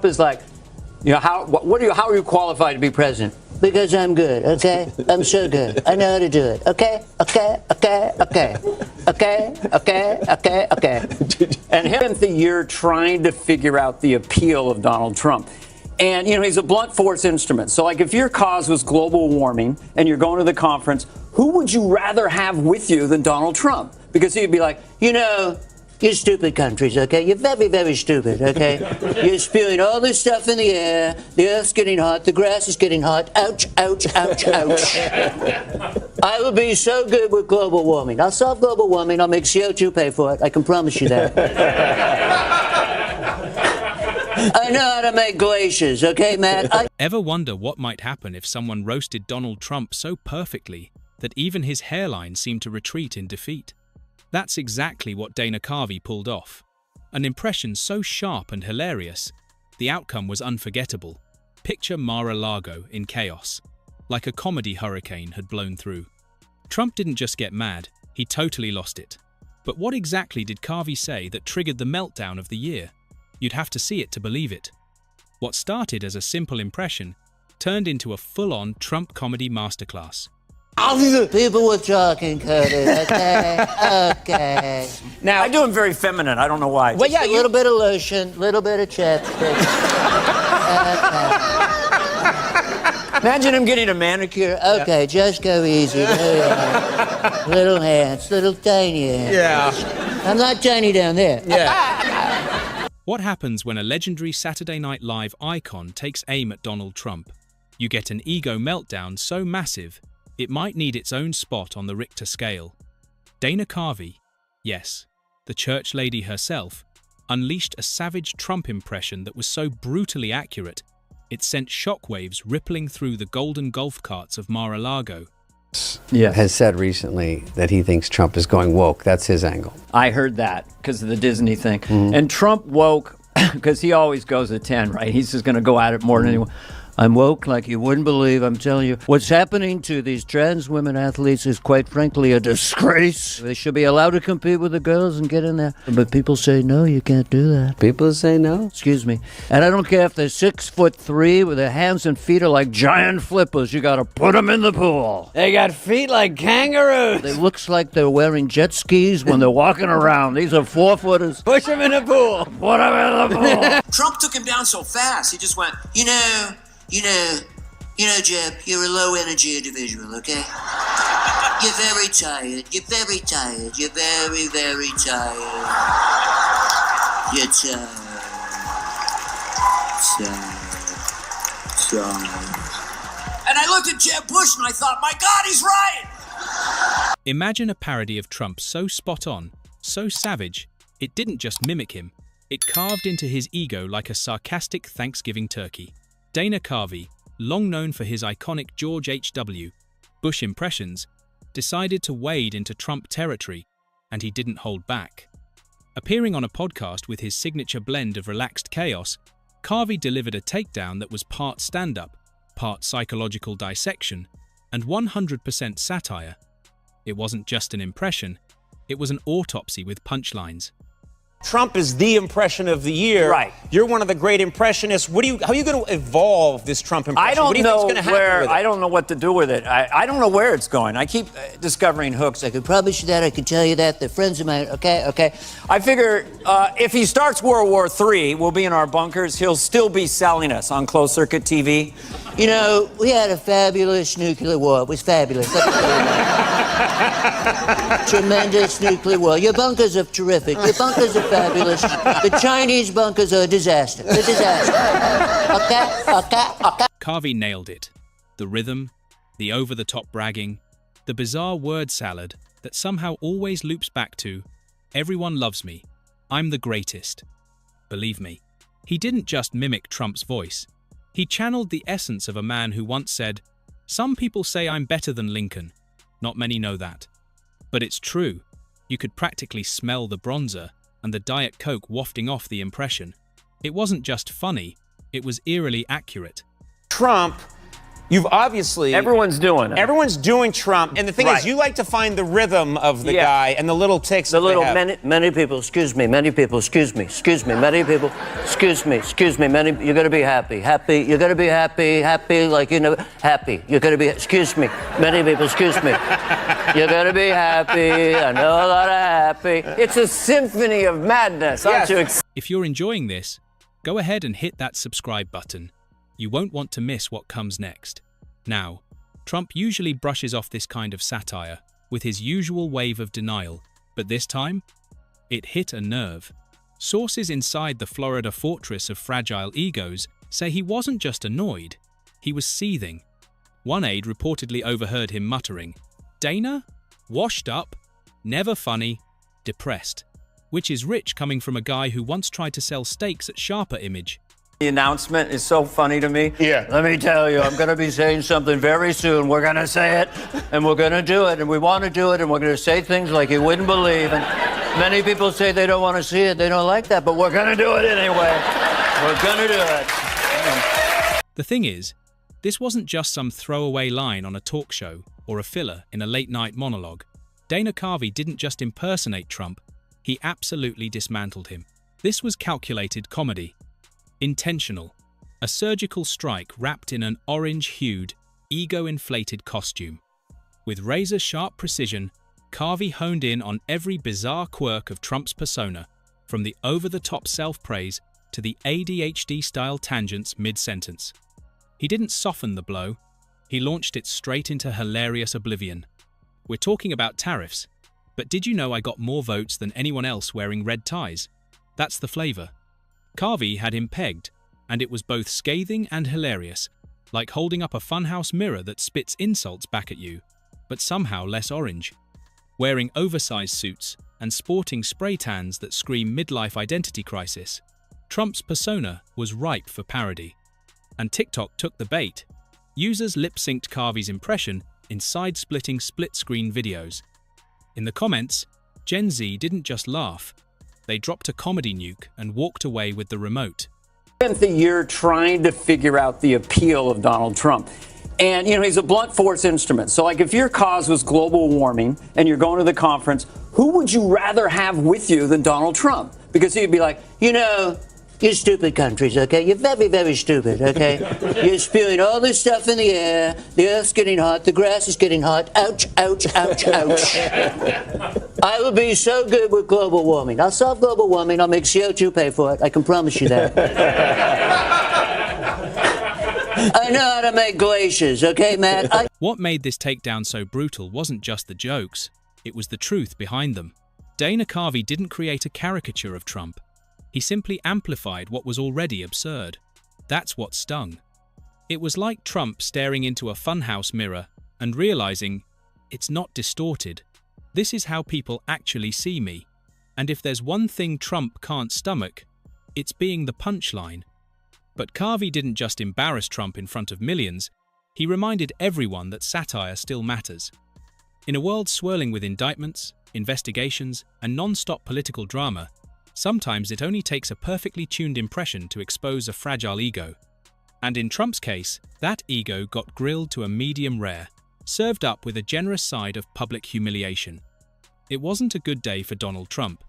is like, how are you qualified to be president? Because I'm good, okay? I'm so good. I know how to do it, okay? And him the year trying to figure out the appeal of Donald Trump. And, he's a blunt force instrument. So, like, if your cause was global warming and you're going to the conference, who would you rather have with you than Donald Trump? Because he'd be like, you stupid countries, okay? You're very, very stupid, okay? You're spewing all this stuff in the air. The earth's getting hot. The grass is getting hot. Ouch, ouch, ouch, ouch. I will be so good with global warming. I'll solve global warming. I'll make CO2 pay for it. I can promise you that. I know how to make glaciers, okay, Matt? Ever wonder what might happen if someone roasted Donald Trump so perfectly that even his hairline seemed to retreat in defeat? That's exactly what Dana Carvey pulled off. An impression so sharp and hilarious, the outcome was unforgettable. Picture Mar-a-Lago in chaos, like a comedy hurricane had blown through. Trump didn't just get mad, he totally lost it. But what exactly did Carvey say that triggered the meltdown of the year? You'd have to see it to believe it. What started as a simple impression turned into a full-on Trump comedy masterclass. People were talking, Curtis, okay? Now, I do him very feminine, I don't know why. Well, yeah, a little bit of lotion, a little bit of chapstick. Imagine him getting a manicure. Okay, just go easy. Little hands, little tiny hands. Yeah. I'm not tiny down there. Yeah. What happens when a legendary Saturday Night Live icon takes aim at Donald Trump? You get an ego meltdown so massive, it might need its own spot on the Richter scale. Dana Carvey, yes, the church lady herself, unleashed a savage Trump impression that was so brutally accurate, it sent shockwaves rippling through the golden golf carts of Mar-a-Lago. Has said recently that he thinks Trump is going woke. That's his angle. I heard that because of the Disney thing. And Trump woke, because he always goes at 10, right? He's just going to go at it more than anyone. I'm woke like you wouldn't believe. I'm telling you, what's happening to these trans women athletes is quite frankly a disgrace. They should be allowed to compete with the girls and get in there. But people say, no, you can't do that. People say no? Excuse me. And I don't care if they're 6'3" with their hands and feet are like giant flippers. You got to put them in the pool. They got feet like kangaroos. It looks like they're wearing jet skis when they're walking around. These are 4-footers. Push them in the pool. Put them in the pool. Trump took him down so fast, he just went, Jeb, you're a low energy individual, okay? You're very tired. You're very tired. You're very, very tired. You're tired. And I looked at Jeb Bush and I thought, my God, he's right! Imagine a parody of Trump so spot on, so savage, it didn't just mimic him, it carved into his ego like a sarcastic Thanksgiving turkey. Dana Carvey, long known for his iconic George H.W. Bush impressions, decided to wade into Trump territory, and he didn't hold back. Appearing on a podcast with his signature blend of relaxed chaos, Carvey delivered a takedown that was part stand-up, part psychological dissection, and 100% satire. It wasn't just an impression, it was an autopsy with punchlines. Trump is the impression of the year. Right. You're one of the great impressionists. How are you going to evolve this Trump impression? I don't what do you know think's going to happen with it? I don't know what to do with it. I don't know where it's going. I keep discovering hooks. I could promise you that. I could tell you that. They're friends of mine. Okay. I figure if he starts World War III, we'll be in our bunkers. He'll still be selling us on closed circuit TV. We had a fabulous nuclear war. It was fabulous. Tremendous nuclear war. Your bunkers are terrific. Your bunkers are fabulous. The Chinese bunkers are a disaster. They're a disaster. Okay. Carvey nailed it. The rhythm, the over-the-top bragging, the bizarre word salad that somehow always loops back to, everyone loves me, I'm the greatest. Believe me, he didn't just mimic Trump's voice. He channeled the essence of a man who once said, "Some people say I'm better than Lincoln. Not many know that. But it's true. You could practically smell the bronzer and the Diet Coke wafting off the impression. It wasn't just funny, it was eerily accurate. Trump You've obviously... Everyone's doing it. Everyone's doing Trump. And the thing Right. is, you like to find the rhythm of the guy and the little ticks The that little, they have. many people, excuse me, many people, excuse me, many people, excuse me, many, you're gonna be happy, you're gonna be happy, like, you know, happy, you're gonna be, excuse me, many people, excuse me, you're gonna be happy, I know a lot of happy. It's a symphony of madness, aren't you? If you're enjoying this, go ahead and hit that subscribe button. You won't want to miss what comes next. Now, Trump usually brushes off this kind of satire with his usual wave of denial, but this time, it hit a nerve. Sources inside the Florida fortress of fragile egos say he wasn't just annoyed, he was seething. One aide reportedly overheard him muttering, "Dana? Washed up? Never funny? Depressed." Which is rich coming from a guy who once tried to sell steaks at Sharper Image. The announcement is so funny to me. Yeah. Let me tell you, I'm going to be saying something very soon. We're going to say it, and we're going to do it, and we want to do it, and we're going to say things like you wouldn't believe. And many people say they don't want to see it, they don't like that, but we're going to do it anyway. We're going to do it. The thing is, this wasn't just some throwaway line on a talk show or a filler in a late-night monologue. Dana Carvey didn't just impersonate Trump, he absolutely dismantled him. This was calculated comedy. Intentional. A surgical strike wrapped in an orange-hued, ego-inflated costume. With razor-sharp precision, Carvey honed in on every bizarre quirk of Trump's persona, from the over-the-top self-praise to the ADHD-style tangents mid-sentence. He didn't soften the blow, he launched it straight into hilarious oblivion. We're talking about tariffs, but did you know I got more votes than anyone else wearing red ties? That's the flavor. Carvey had him pegged, and it was both scathing and hilarious, like holding up a funhouse mirror that spits insults back at you, but somehow less orange. Wearing oversized suits and sporting spray tans that scream midlife identity crisis, Trump's persona was ripe for parody. And TikTok took the bait. Users lip-synced Carvey's impression in side-splitting split-screen videos. In the comments, Gen Z didn't just laugh, they dropped a comedy nuke and walked away with the remote. Spent the year trying to figure out the appeal of Donald Trump. And, you know, he's a blunt force instrument. So, like, if your cause was global warming and you're going to the conference, who would you rather have with you than Donald Trump? Because he'd be like, you know, you stupid countries, okay? You're very, very stupid, okay? You're spewing all this stuff in the air. The earth's getting hot. The grass is getting hot. Ouch, ouch, ouch, ouch. I will be so good with global warming. I'll solve global warming. I'll make CO2 pay for it. I can promise you that. I know how to make glaciers, okay, Matt? What made this takedown so brutal wasn't just the jokes, it was the truth behind them. Dana Carvey didn't create a caricature of Trump. He simply amplified what was already absurd. That's what stung. It was like Trump staring into a funhouse mirror and realizing, it's not distorted. This is how people actually see me. And if there's one thing Trump can't stomach, it's being the punchline. But Carvey didn't just embarrass Trump in front of millions, he reminded everyone that satire still matters. In a world swirling with indictments, investigations, and non-stop political drama, sometimes it only takes a perfectly tuned impression to expose a fragile ego. And in Trump's case, that ego got grilled to a medium rare, served up with a generous side of public humiliation. It wasn't a good day for Donald Trump.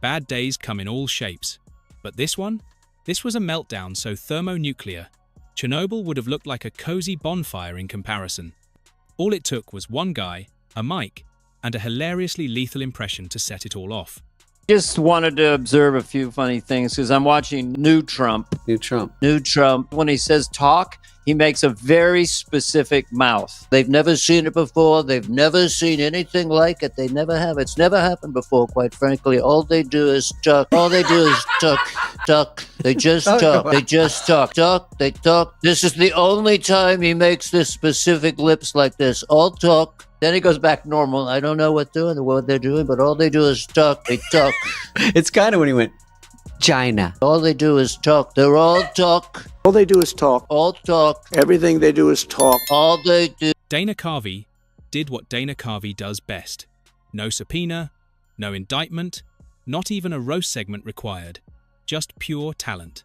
Bad days come in all shapes. But this one? This was a meltdown so thermonuclear. Chernobyl would have looked like a cozy bonfire in comparison. All it took was one guy, a mic, and a hilariously lethal impression to set it all off. Just wanted to observe a few funny things because I'm watching New Trump. New Trump. New Trump. When he says talk, he makes a very specific mouth. They've never seen it before. They've never seen anything like it. They never have. It's never happened before, quite frankly. All they do is talk. All they do is talk, talk. They just talk. They just talk. Talk. They talk. This is the only time he makes this specific lips like this. All talk. Then he goes back normal. I don't know what they're doing, but all they do is talk. They talk. It's kind of when he went, China. All they do is talk. They're all talk. All they do is talk. All talk. Everything they do is talk. All they do. Dana Carvey did what Dana Carvey does best. No subpoena, no indictment, not even a roast segment required. Just pure talent.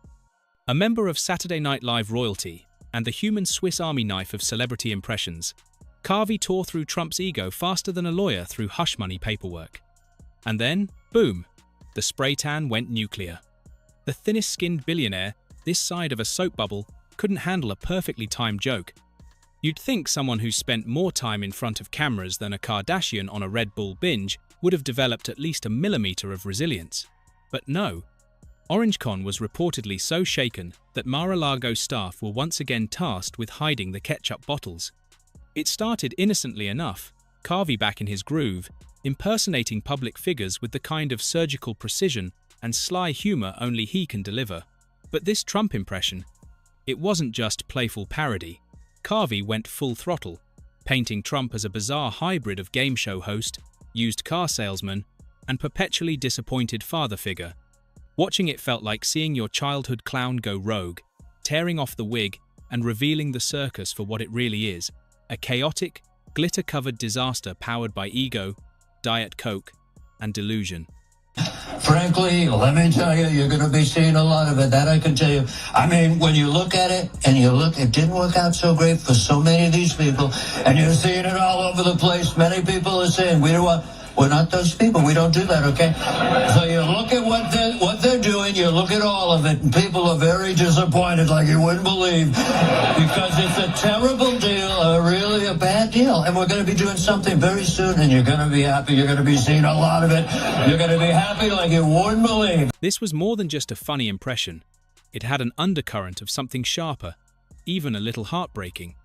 A member of Saturday Night Live royalty, and the human Swiss Army knife of celebrity impressions, Carvey tore through Trump's ego faster than a lawyer through hush money paperwork. And then, boom, the spray tan went nuclear. The thinnest-skinned billionaire, this side of a soap bubble, couldn't handle a perfectly timed joke. You'd think someone who spent more time in front of cameras than a Kardashian on a Red Bull binge would have developed at least a millimeter of resilience. But no. OrangeCon was reportedly so shaken that Mar-a-Lago staff were once again tasked with hiding the ketchup bottles. It started innocently enough, Carvey back in his groove, impersonating public figures with the kind of surgical precision and sly humor only he can deliver. But this Trump impression, it wasn't just playful parody. Carvey went full throttle, painting Trump as a bizarre hybrid of game show host, used car salesman, and perpetually disappointed father figure. Watching it felt like seeing your childhood clown go rogue, tearing off the wig and revealing the circus for what it really is, a chaotic, glitter-covered disaster powered by ego, Diet Coke, and delusion. Frankly, let me tell you, you're going to be seeing a lot of it. That I can tell you. I mean, when you look at it and you look, it didn't work out so great for so many of these people, and you're seeing it all over the place. Many people are saying, we're not those people. We don't do that, okay? So you look at what they're doing, you look at all of it, and people are very disappointed like you wouldn't believe, because it's a terrible deal, really a bad deal. And we're going to be doing something very soon, and you're going to be happy. You're going to be seeing a lot of it. You're going to be happy like you wouldn't believe. This was more than just a funny impression. It had an undercurrent of something sharper, even a little heartbreaking.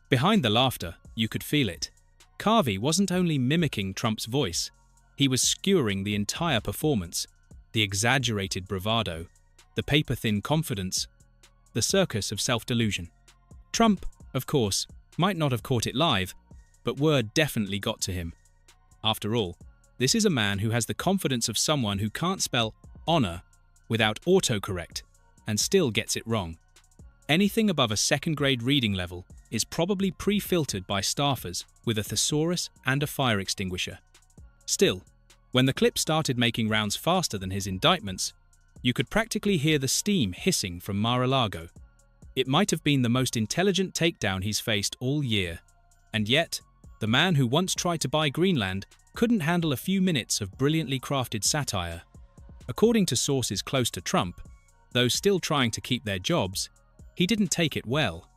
Behind the laughter, you could feel it. Carvey wasn't only mimicking Trump's voice, he was skewering the entire performance, the exaggerated bravado, the paper-thin confidence, the circus of self-delusion. Trump, of course, might not have caught it live, but word definitely got to him. After all, this is a man who has the confidence of someone who can't spell honor without autocorrect and still gets it wrong. Anything above a second-grade reading level is probably pre-filtered by staffers with a thesaurus and a fire extinguisher. Still, when the clip started making rounds faster than his indictments, you could practically hear the steam hissing from Mar-a-Lago. It might have been the most intelligent takedown he's faced all year. And yet, the man who once tried to buy Greenland couldn't handle a few minutes of brilliantly crafted satire. According to sources close to Trump, those still trying to keep their jobs, he didn't take it well.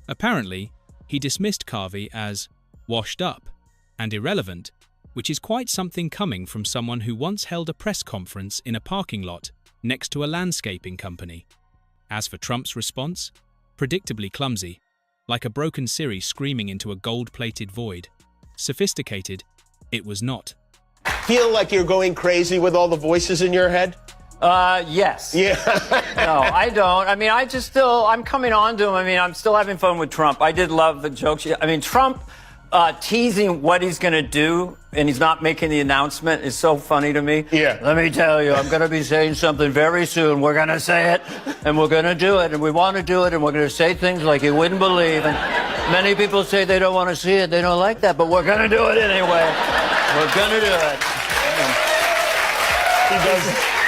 Apparently, he dismissed Carvey as washed up and irrelevant, which is quite something coming from someone who once held a press conference in a parking lot next to a landscaping company. As for Trump's response, predictably clumsy, like a broken Siri screaming into a gold-plated void. Sophisticated, it was not. Feel like you're going crazy with all the voices in your head? Yes. Yeah. No, I don't. I mean, I'm coming on to him. I mean, I'm still having fun with Trump. I did love the jokes. I mean, Trump teasing what he's going to do and he's not making the announcement is so funny to me. Yeah. Let me tell you, I'm going to be saying something very soon. We're going to say it, and we're going to do it, and we want to do it, and we're going to say things like you wouldn't believe. And many people say they don't want to see it. They don't like that, but we're going to do it anyway. We're going to do it.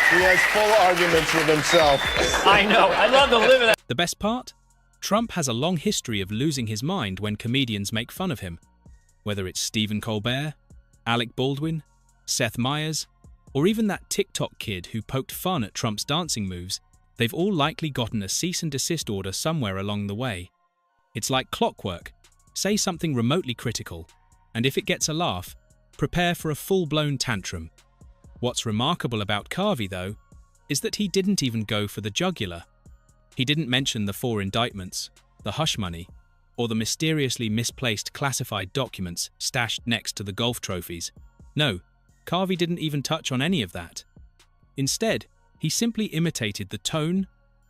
He has full arguments with himself. I know. I love to live in that. The best part? Trump has a long history of losing his mind when comedians make fun of him. Whether it's Stephen Colbert, Alec Baldwin, Seth Meyers, or even that TikTok kid who poked fun at Trump's dancing moves, they've all likely gotten a cease and desist order somewhere along the way. It's like clockwork. Say something remotely critical, and if it gets a laugh, prepare for a full-blown tantrum. What's remarkable about Carvey, though, is that he didn't even go for the jugular. He didn't mention the 4 indictments, the hush money, or the mysteriously misplaced classified documents stashed next to the golf trophies. No, Carvey didn't even touch on any of that. Instead, he simply imitated the tone,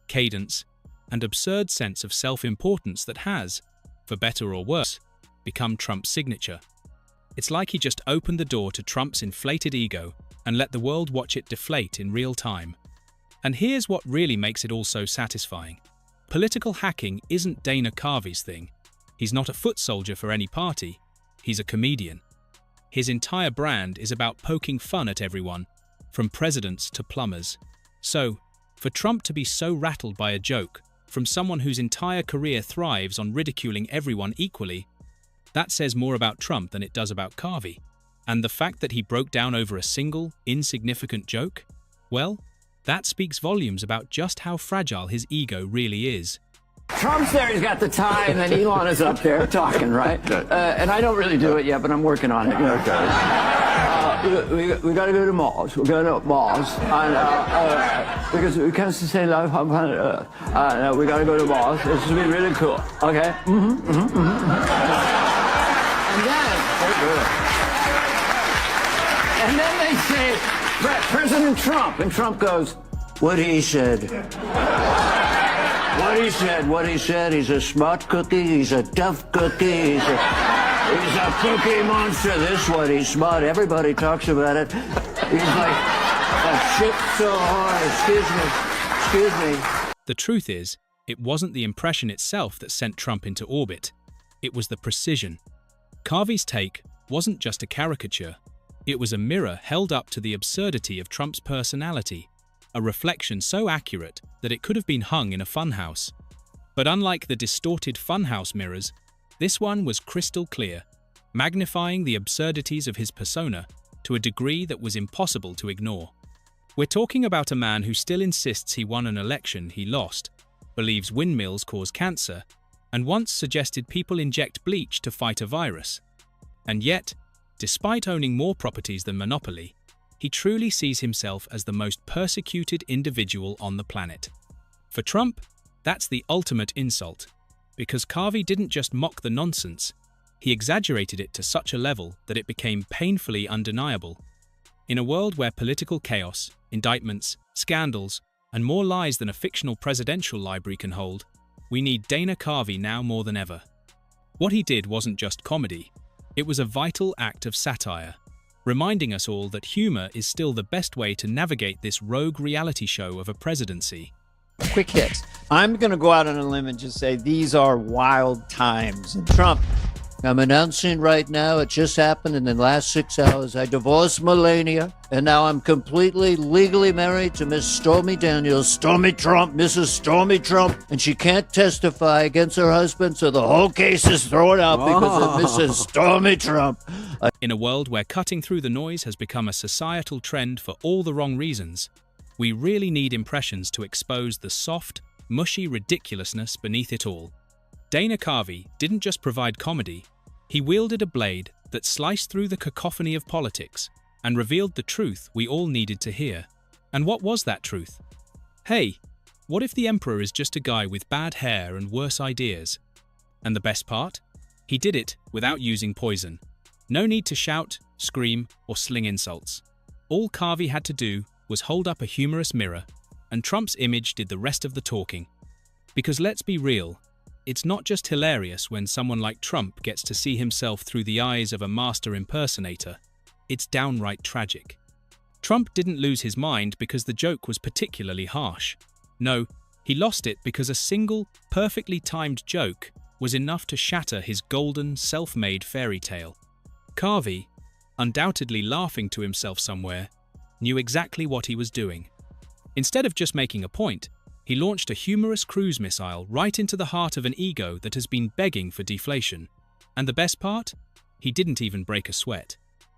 cadence, and absurd sense of self-importance that has, for better or worse, become Trump's signature. It's like he just opened the door to Trump's inflated ego and let the world watch it deflate in real time. And here's what really makes it all so satisfying. Political hacking isn't Dana Carvey's thing. He's not a foot soldier for any party. He's a comedian. His entire brand is about poking fun at everyone, from presidents to plumbers. So, for Trump to be so rattled by a joke, from someone whose entire career thrives on ridiculing everyone equally, that says more about Trump than it does about Carvey. And the fact that he broke down over a single, insignificant joke? Well, that speaks volumes about just how fragile his ego really is. Trump's there, he's got the tie, and then Elon is up there talking, right? And I don't really do it yet, but I'm working on it. We got to go to Mars. We're going to Mars. And, because we can't sustain life on planet Earth. We got to go to Mars. This is going to be really cool. Okay? And then they say, President Trump. And Trump goes, What he said. What he said. He's a smart cookie. He's a tough cookie. He's a cookie monster. This one, he's smart. Everybody talks about it. He's like a shit so hard. Excuse me. The truth is, it wasn't the impression itself that sent Trump into orbit. It was the precision. Carvey's take wasn't just a caricature. It was a mirror held up to the absurdity of Trump's personality, a reflection so accurate that it could have been hung in a funhouse. But unlike the distorted funhouse mirrors, this one was crystal clear, magnifying the absurdities of his persona to a degree that was impossible to ignore. We're talking about a man who still insists he won an election he lost, believes windmills cause cancer, and once suggested people inject bleach to fight a virus. And yet, despite owning more properties than Monopoly, he truly sees himself as the most persecuted individual on the planet. For Trump, that's the ultimate insult, because Carvey didn't just mock the nonsense, he exaggerated it to such a level that it became painfully undeniable. In a world where political chaos, indictments, scandals, and more lies than a fictional presidential library can hold, we need Dana Carvey now more than ever. What he did wasn't just comedy, it was a vital act of satire, reminding us all that humor is still the best way to navigate this rogue reality show of a presidency. Quick hits. I'm going to go out on a limb and just say these are wild times. And Trump, I'm announcing right now, it just happened in the last 6 hours. I divorced Melania, and now I'm completely legally married to Miss Stormy Daniels, Stormy Trump, Mrs. Stormy Trump, and she can't testify against her husband, so the whole case is thrown out because of Mrs. Stormy Trump. In a world where cutting through the noise has become a societal trend for all the wrong reasons, we really need impressions to expose the soft, mushy ridiculousness beneath it all. Dana Carvey didn't just provide comedy, he wielded a blade that sliced through the cacophony of politics and revealed the truth we all needed to hear. And what was that truth? Hey, what if the emperor is just a guy with bad hair and worse ideas? And the best part? He did it without using poison. No need to shout, scream, or sling insults. All Carvey had to do was hold up a humorous mirror, and Trump's image did the rest of the talking. Because let's be real, it's not just hilarious when someone like Trump gets to see himself through the eyes of a master impersonator. It's downright tragic. Trump didn't lose his mind because the joke was particularly harsh. No, he lost it because a single, perfectly timed joke was enough to shatter his golden, self-made fairy tale. Carvey, undoubtedly laughing to himself somewhere, knew exactly what he was doing. Instead of just making a point, he launched a humorous cruise missile right into the heart of an ego that has been begging for deflation. And the best part? He didn't even break a sweat.